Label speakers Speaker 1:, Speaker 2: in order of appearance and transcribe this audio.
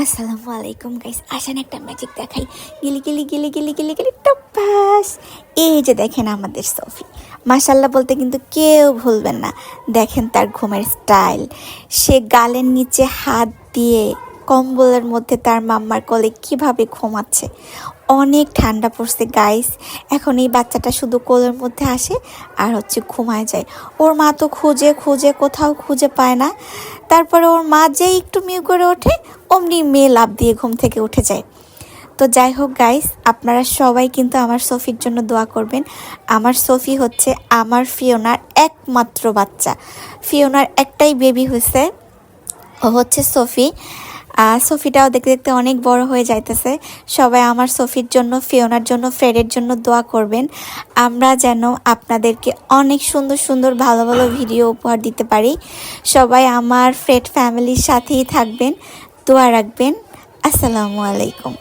Speaker 1: আসসালামু আলাইকুম গাইস, আসেন একটা ম্যাজিক দেখাই। গিলি গিলি গিলি গিলি গিলি গিলি টপাস। এই যে দেখেন আমাদের সফি, মাশাল্লাহ বলতে কিন্তু কেউ ভুলবেন না। দেখেন তার ঘুমের স্টাইল, সে গালের নিচে হাত দিয়ে কম্বলের মধ্যে তার মাম্মার কোলে কিভাবে ঘুমাচ্ছে। অনেক ঠান্ডা পড়ছে গাইস, এখন এই বাচ্চাটা শুধু কোলের মধ্যে আসে আর ঘুমায় যায়। ওর মা তো খুঁজে খুঁজে কোথাও খুঁজে পায় না। তারপরে ওর মা যেই একটু মিউ করে ওঠে, অমনি মেয়ে লাফ দিয়ে ঘুম থেকে উঠে যায়। তো যাই হোক গাইস, আপনারা সবাই কিন্তু আমার সফির জন্য দোয়া করবেন। আমার সফি হচ্ছে আমার ফিওনার একমাত্র বাচ্চা। ফিওনার একটাই বেবি হয়েছে, ও হচ্ছে সফি। সফিটাও দেখতে দেখতে অনেক বড় হয়ে যাইতেছে। সবাই আমার সফির জন্য, ফিওনার জন্য, ফ্রেডের জন্য দোয়া করবেন। আমরা যেন আপনাদেরকে অনেক সুন্দর সুন্দর ভালো ভালো ভিডিও উপহার দিতে পারি। সবাই আমার ফ্রেড ফ্যামিলির সাথেই থাকবেন, দোয়া রাখবেন। আসসালামু আলাইকুম।